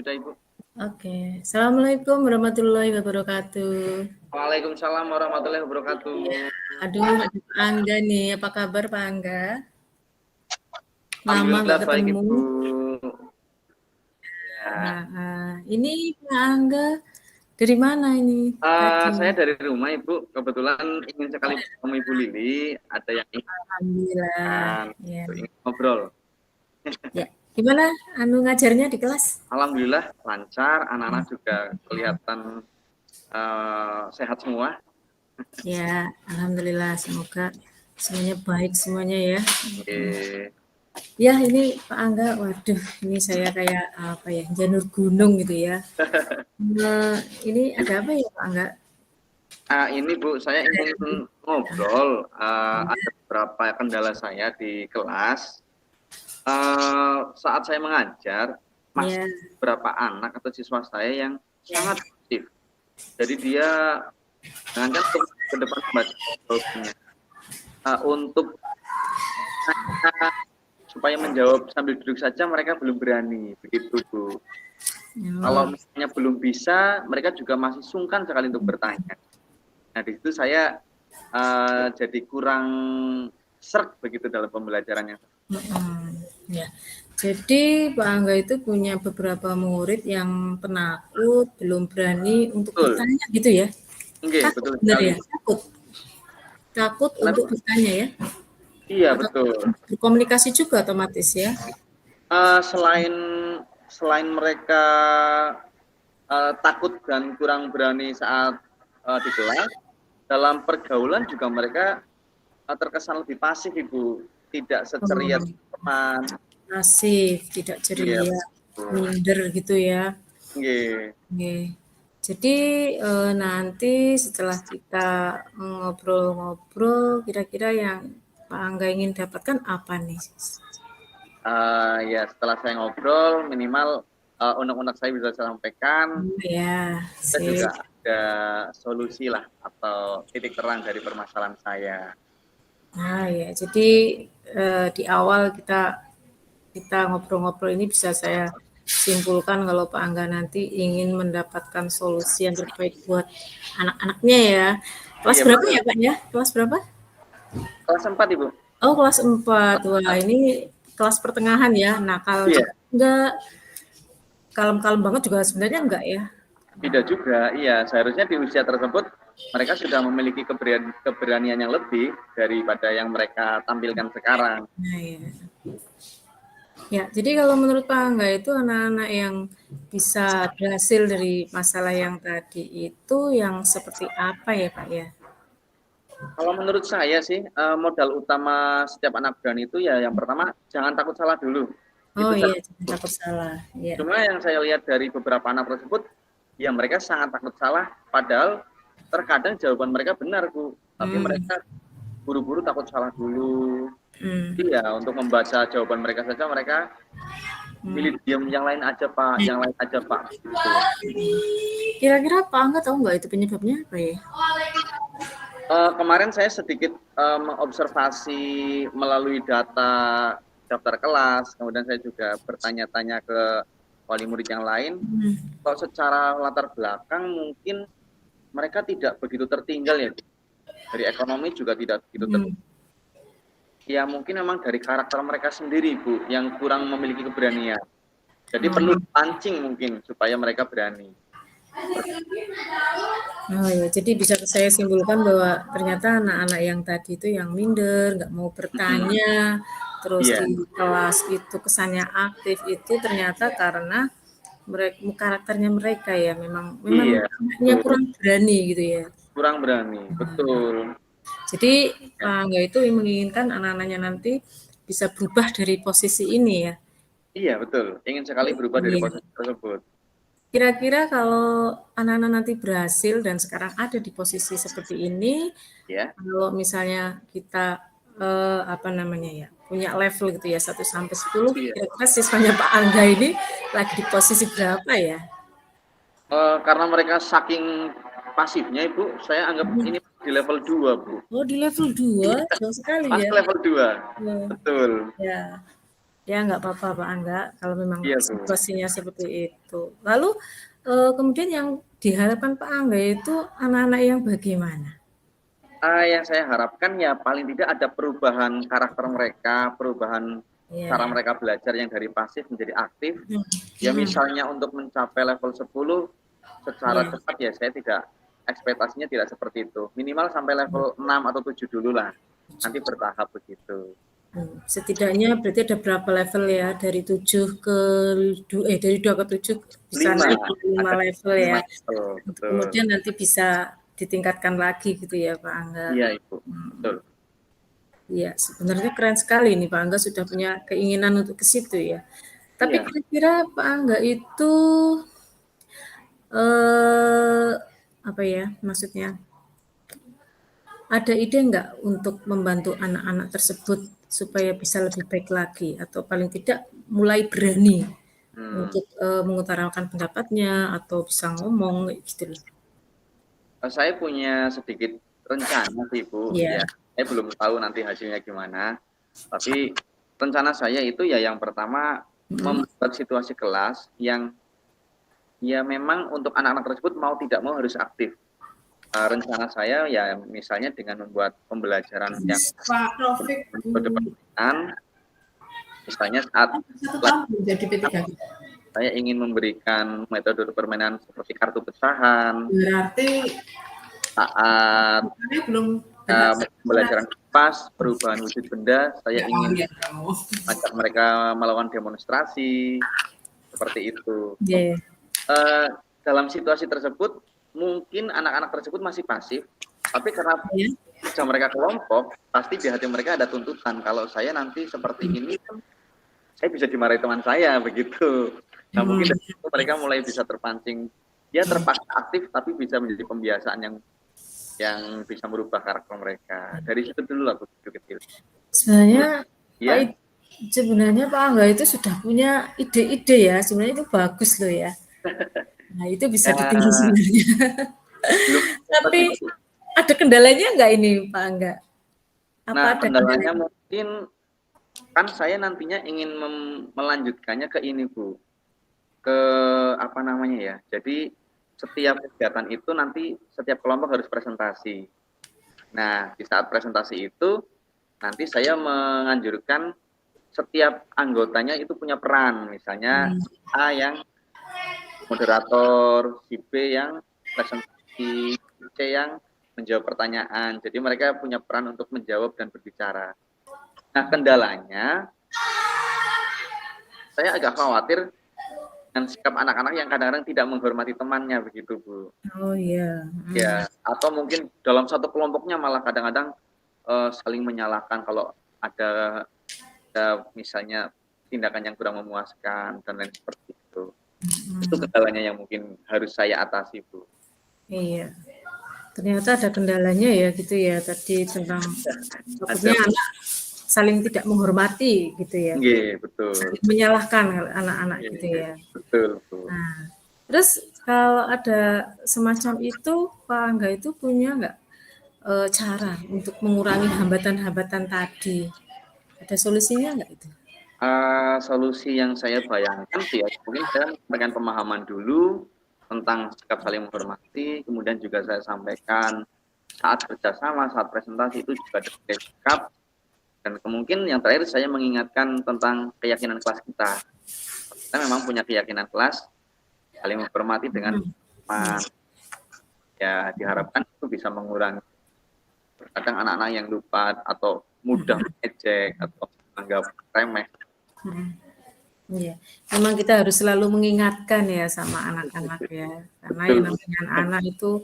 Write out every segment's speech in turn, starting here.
sudah Ibu. Oke. Assalamualaikum warahmatullahi wabarakatuh. Waalaikumsalam warahmatullahi Ya, wabarakatuh. aduh ada Pak Angga nih. Apa kabar Pak Angga? Lama Alhamdulillah nggak baik ketemu. Ibu. Ya. Ini Pak Angga dari mana ini tadi? Saya dari rumah Ibu. Kebetulan ingin sekali bertemu Ibu Lili. Ada yang Alhamdulillah. Ya. ingin ngobrol. Ya. Gimana ngajarnya di kelas? Alhamdulillah lancar. Anak-anak juga kelihatan sehat semua. Ya, alhamdulillah. Semoga semuanya baik semuanya ya. Oke. Ya, ini Pak Angga, waduh, ini saya kayak apa ya, janur gunung gitu ya. Ini ada apa ya Pak Angga? Ini Bu, saya ingin ngobrol. Ada beberapa kendala saya di kelas. Saat saya mengajar, masih Ya, beberapa anak atau siswa saya yang sangat aktif. Jadi dia jangankan ke depan membaca jawabannya, untuk supaya menjawab sambil duduk saja mereka belum berani, begitu Bu. Kalau misalnya belum bisa, mereka juga masih sungkan sekali untuk bertanya. Nah di situ saya jadi kurang serg begitu dalam pembelajarannya. ya. Jadi Pak Angga itu punya beberapa murid yang penakut, belum berani untuk Betul, bertanya gitu ya? Nggih, Takut betul benar sekali. ya? Takut Kenapa? untuk bertanya ya? Iya Atau betul. berkomunikasi juga otomatis ya? Selain mereka takut dan kurang berani saat di kelas, dalam pergaulan juga mereka terkesan lebih pasif Ibu, tidak seceria teman. Pasif, tidak Iya, ceria, betul. minder gitu ya? Nggih. Oke. Jadi, nanti setelah kita ngobrol-ngobrol, kira-kira yang Pak Angga ingin dapatkan apa nih? Ya setelah saya ngobrol minimal unek-unek saya bisa saya sampaikan, Ya, dan juga sip. ada solusi lah atau titik terang dari permasalahan saya. Nah ya, jadi di awal kita ngobrol-ngobrol ini bisa saya simpulkan kalau Pak Angga nanti ingin mendapatkan solusi yang terbaik buat anak-anaknya ya. Kelas Iya berapa betul. ya Pak ya? Kelas berapa? Kelas 4 Ibu. Oh, kelas 4. Wah, ini kelas pertengahan ya. Nakal Iya, juga enggak, kalem-kalem banget juga sebenarnya enggak ya? tidak juga. Iya, seharusnya di usia tersebut mereka sudah memiliki keberanian yang lebih daripada yang mereka tampilkan sekarang. Nah, ya. Ya, jadi kalau menurut Pak Angga itu anak-anak yang bisa berhasil dari masalah yang tadi itu yang seperti apa ya, Pak ya? Kalau menurut saya sih modal utama setiap anak berani itu ya yang pertama jangan takut salah dulu. Oh Itu iya, jangan. jangan takut salah. Ya. Cuma yang saya lihat dari beberapa anak tersebut, ya mereka sangat takut salah, padahal terkadang jawaban mereka benar, Bu. Tapi mereka buru-buru takut salah dulu. Iya, untuk membaca jawaban mereka saja mereka pilih diam, yang lain aja Pak, yang lain aja Pak. Gitu. Kira-kira Pak Angga tahu nggak itu penyebabnya apa ya? Kemarin saya sedikit mengobservasi melalui data daftar kelas, kemudian saya juga bertanya-tanya ke wali murid yang lain. Kalau secara latar belakang mungkin mereka tidak begitu tertinggal ya, dari ekonomi juga tidak begitu tertinggal. Ya mungkin memang dari karakter mereka sendiri Bu, yang kurang memiliki keberanian. Jadi perlu pancing mungkin supaya mereka berani. Oh ya, jadi bisa saya simpulkan bahwa ternyata anak-anak yang tadi itu yang minder, nggak mau bertanya, terus Iya, di kelas itu kesannya aktif itu ternyata karena karakternya mereka ya memang iya, anaknya betul. kurang berani gitu ya. Kurang berani, betul. Jadi Ya. Pak Angga itu menginginkan anak-anaknya nanti bisa berubah dari posisi ini ya. Iya, betul. Ingin sekali berubah dari Iya. posisi tersebut. Kira-kira kalau anak-anak nanti berhasil dan sekarang ada di posisi seperti ini, Ya. kalau misalnya kita apa namanya ya, punya level gitu ya 1 sampai 10, Iya. kira-kira siswanya Pak Angga ini lagi di posisi berapa ya? Karena mereka saking pasifnya Ibu, saya anggap ini di level 2 Bu. Oh, di level 2, jauh sekali Masih ya. level 2. Oh, Betul. ya. Ya nggak apa-apa Pak Angga, kalau memang Iya Bu. situasinya seperti itu. Lalu kemudian yang diharapkan Pak Angga itu anak-anak yang bagaimana? Yang saya harapkan ya paling tidak ada perubahan karakter mereka, perubahan Ya. cara mereka belajar yang dari pasif menjadi aktif. Ya Hmm. misalnya untuk mencapai level 10 secara Ya. cepat ya saya tidak, ekspektasinya tidak seperti itu. Minimal sampai level 6 atau 7 dulu lah. Nanti bertahap begitu. Setidaknya berarti ada berapa level ya? Dari 7 ke dari 2 ke 7 bisa 5, naik ke 5 ada level 5 ya. level, Untuk betul. kemudian nanti bisa ditingkatkan lagi gitu ya Pak Angga. Iya Ibu, betul. Iya, sebenarnya keren sekali nih Pak Angga sudah punya keinginan untuk ke situ ya. Tapi Iya. kira-kira Pak Angga itu eh apa ya maksudnya? Ada ide nggak untuk membantu anak-anak tersebut supaya bisa lebih baik lagi atau paling tidak mulai berani Hmm. untuk mengutarakan pendapatnya atau bisa ngomong gitu loh. Saya punya sedikit rencana sih Bu, Iya. ya. Saya belum tahu nanti hasilnya gimana. Tapi rencana saya itu ya yang pertama membuat situasi kelas yang ya memang untuk anak-anak tersebut mau tidak mau harus aktif. Rencana saya ya misalnya dengan membuat pembelajaran yang Pak Taufik metode permainan, misalnya saat satu tahun belum jadi P3. saya ingin memberikan metode permainan seperti kartu pecahan, Berarti saat belum benar. pembelajaran pas perubahan wujud benda, saya Ya, ingin ya kamu. ajak mereka melakukan demonstrasi seperti itu. Yeah. Dalam situasi tersebut mungkin anak-anak tersebut masih pasif, tapi karena kerja mereka kelompok, pasti di hati mereka ada tuntutan. Kalau saya nanti seperti ini, saya bisa dimarahi teman saya begitu. Nah mungkin dari situ mereka mulai bisa terpancing, dia terpaksa aktif tapi bisa menjadi pembiasaan yang bisa merubah karakter mereka. Dari situ dulu lah kecil-kecil. Sebenarnya Ya. sebenarnya Pak Angga itu sudah punya ide-ide ya. Sebenarnya itu bagus loh ya. Nah itu bisa ditiru sebenarnya. Belum. Tapi ada kendalanya nggak ini Pak Angga? Apa Nah ada kendalanya mungkin kan saya nantinya ingin melanjutkannya ke ini Bu, ke apa namanya ya. Jadi setiap kegiatan itu nanti setiap kelompok harus presentasi. Nah di saat presentasi itu nanti saya menganjurkan setiap anggotanya itu punya peran. Misalnya A yang moderator, si B yang presentasi, si C yang menjawab pertanyaan. Jadi mereka punya peran untuk menjawab dan berbicara. Nah kendalanya saya agak khawatir dengan sikap anak-anak yang kadang-kadang tidak menghormati temannya begitu Bu. Oh iya. Ya, atau mungkin dalam satu kelompoknya malah kadang-kadang saling menyalahkan kalau ada misalnya tindakan yang kurang memuaskan dan lain seperti itu. Itu kendalanya yang mungkin harus saya atasi Bu. Iya. Ternyata ada kendalanya ya gitu ya tadi tentang takutnya anak saling tidak menghormati gitu ya. Iya, betul. Saling menyalahkan anak-anak gitu ya. Betul. Nah, terus kalau ada semacam itu, Pak Angga itu punya nggak cara untuk mengurangi hambatan-hambatan tadi? Ada solusinya nggak itu? Solusi yang saya bayangkan sih ya, mungkin saya memberikan pemahaman dulu tentang sikap saling menghormati, kemudian juga saya sampaikan saat kerjasama, saat presentasi itu juga ada sikap, dan kemungkinan yang terakhir saya mengingatkan tentang keyakinan kelas kita. Kita memang punya keyakinan kelas, saling menghormati dengan teman. Ya diharapkan itu bisa mengurangi kadang anak-anak yang lupa atau mudah mengejek atau menganggap remeh. Iya, memang kita harus selalu mengingatkan ya sama anak-anak ya, karena yang namanya anak itu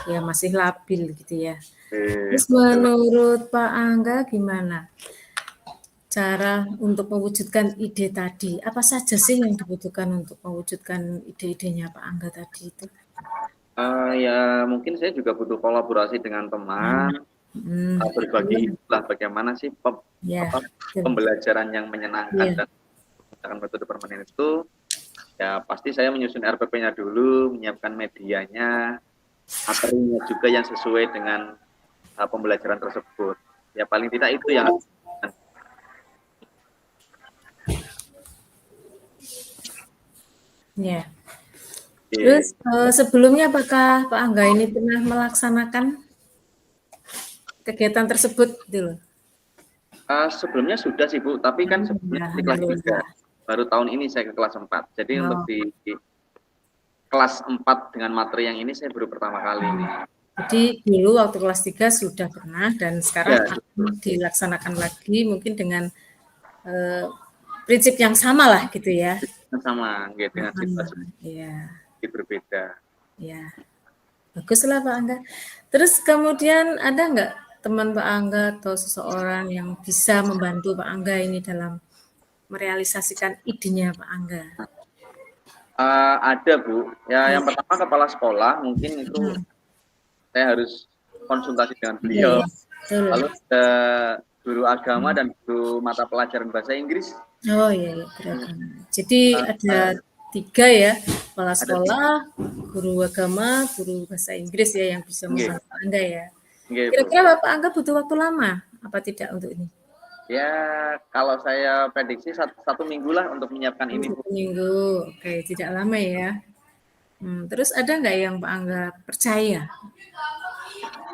ya masih labil gitu ya. Terus menurut Pak Angga gimana cara untuk mewujudkan ide tadi? Apa saja sih yang dibutuhkan untuk mewujudkan ide-idenya Pak Angga tadi itu? Ya mungkin saya juga butuh kolaborasi dengan teman, berbagi lah bagaimana sih pembelajaran yang menyenangkan dan menggunakan metode permanen itu. Ya pasti saya menyusun RPP-nya dulu, menyiapkan medianya, materinya juga yang sesuai dengan pembelajaran tersebut. Ya paling tidak itu yang Ya. Oke. Terus sebelumnya apakah Pak Angga ini pernah melaksanakan kegiatan tersebut gitu loh? Sebelumnya sudah sih Bu, tapi kan sebelumnya Ya, di kelas 3. alhamdulillah. Baru tahun ini saya ke kelas 4. Jadi untuk Oh, di kelas 4 dengan materi yang ini saya baru pertama kali ini. jadi dulu waktu kelas 3 sudah pernah dan sekarang Ya, akan dilaksanakan lagi mungkin dengan eh, prinsip yang sama lah gitu ya. sama gitu, dengan situasi Iya, berbeda. iya. Baguslah Pak Angga. Terus kemudian ada nggak teman Pak Angga atau seseorang yang bisa membantu Pak Angga ini dalam merealisasikan idenya Pak Angga? Ada Bu. Ya, Ya. yang pertama kepala sekolah mungkin itu Hmm. saya harus konsultasi dengan Iya, beliau. iya. Betul. Lalu ada guru agama dan guru mata pelajaran bahasa Inggris. Oh iya, iya, beragam. Jadi ada Uh, 3 ya, kepala ada 3. sekolah, guru agama, guru bahasa Inggris ya yang bisa Nggih, membantu Anda ya. nggih Bu. Kira-kira Bapak Angga butuh waktu lama apa tidak untuk ini? Ya, kalau saya prediksi satu minggu lah untuk menyiapkan Oh, ini Bu. 1 minggu, oke, tidak lama ya. Terus ada nggak yang Pak Angga percaya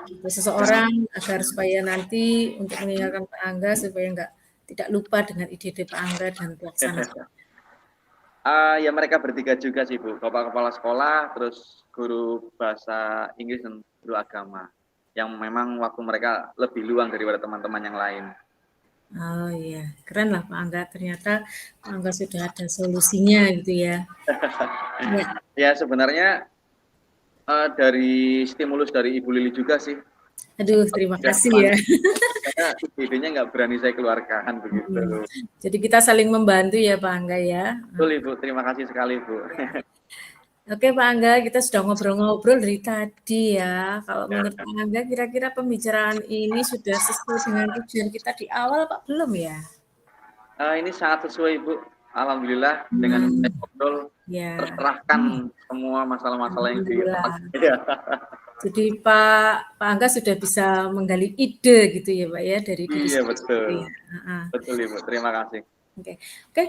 ke seseorang agar supaya nanti untuk meninggalkan Pak Angga supaya nggak tidak lupa dengan ide-ide Pak Angga dan pelaksana? Ya mereka bertiga juga sih Bu, kepala sekolah, terus guru bahasa Inggris dan guru agama. Yang memang waktu mereka lebih luang daripada teman-teman yang lain. Oh iya, keren lah Pak Angga. Ternyata Pak Angga sudah ada solusinya gitu ya. Ya, Ya sebenarnya dari stimulus dari Ibu Lili juga sih. aduh terima Ya, kasih ya. karena idenya nggak berani saya keluarkan begitu. Jadi kita saling membantu ya Pak Angga ya. Betul Ibu, terima kasih sekali Bu. Oke Pak Angga, kita sudah ngobrol-ngobrol dari tadi ya. Kalau menurut Pak Angga kira-kira pembicaraan ini sudah sesuai dengan tujuan kita di awal Pak belum ya? Ini sangat sesuai Bu. Alhamdulillah dengan saya ngobrol Ya, tercerahkan semua masalah-masalah yang di otak alhamdulillah. saya. Jadi Pak Angga sudah bisa menggali ide gitu ya Pak ya dari diri Iya betul, sendiri. Heeh. betul Ibu. Terima kasih. Oke, oke.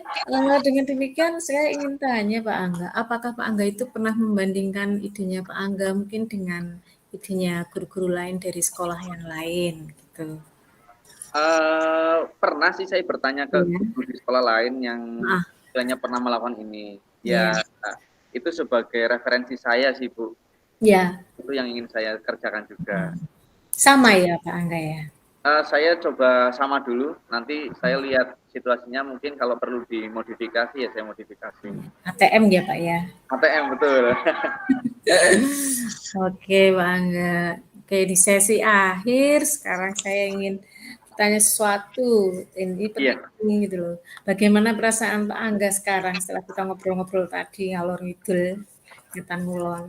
Dengan demikian saya ingin tanya Pak Angga, apakah Pak Angga itu pernah membandingkan idenya Pak Angga mungkin dengan idenya guru-guru lain dari sekolah yang lain gitu? Pernah sih saya bertanya ke Iya. guru di sekolah lain yang Ah, istilahnya pernah melakukan ini. iya. Ya, itu sebagai referensi saya sih Bu. Ya, Itu yang ingin saya kerjakan juga. sama ya Pak Angga ya. Saya coba sama dulu, nanti saya lihat situasinya mungkin kalau perlu dimodifikasi ya saya modifikasi. ATM ya Pak ya. ATM betul. Oke Pak Angga. Oke di sesi akhir sekarang saya ingin tanya sesuatu. Ini Iya, penting gitu loh. Bagaimana perasaan Pak Angga sekarang setelah kita ngobrol-ngobrol tadi ngalor ngidul, ngetan ngulon.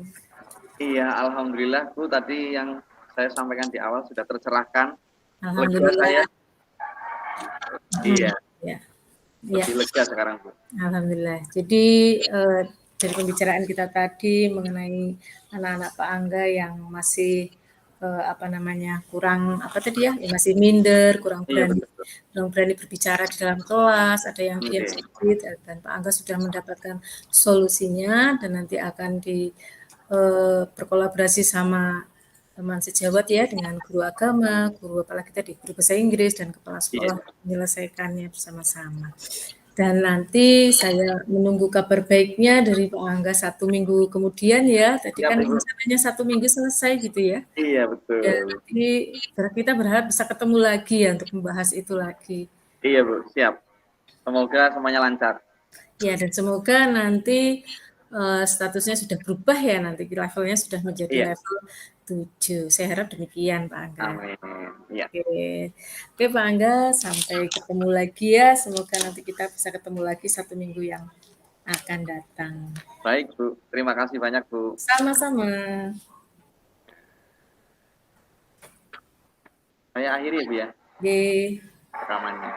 iya alhamdulillah Bu tadi yang saya sampaikan di awal sudah tercerahkan. Lega saya. Alhamdulillah. Iya, Ya, ya. lebih lega sekarang Bu. Alhamdulillah. Jadi dari pembicaraan kita tadi mengenai anak-anak Pak Angga yang masih apa namanya kurang apa tadi ya, yang masih minder, Iya betul. kurang berani berbicara di dalam kelas, ada yang diam Oke. sedikit, dan Pak Angga sudah mendapatkan solusinya dan nanti akan berkolaborasi sama teman sejawat ya dengan guru agama, guru apalagi tadi guru bahasa Inggris dan kepala Iya. sekolah menyelesaikannya bersama-sama. Dan nanti saya menunggu kabar baiknya dari Pak Angga 1 minggu kemudian ya. Tadi Siap kan Ibu. rencananya 1 minggu selesai gitu ya. Iya Dan betul. nanti kita berharap bisa ketemu lagi ya untuk membahas itu lagi. Iya Bu, siap. Semoga semuanya lancar. Ya dan semoga nanti statusnya sudah berubah ya, nanti levelnya sudah menjadi Iya. level 7. Saya harap demikian Pak Angga. Amin. Iya. Oke. Oke Pak Angga, sampai ketemu lagi ya. Semoga nanti kita bisa ketemu lagi 1 minggu yang akan datang. Baik Bu, terima kasih banyak Bu. Sama-sama. Saya akhiri Bu ya Oke. rekamannya.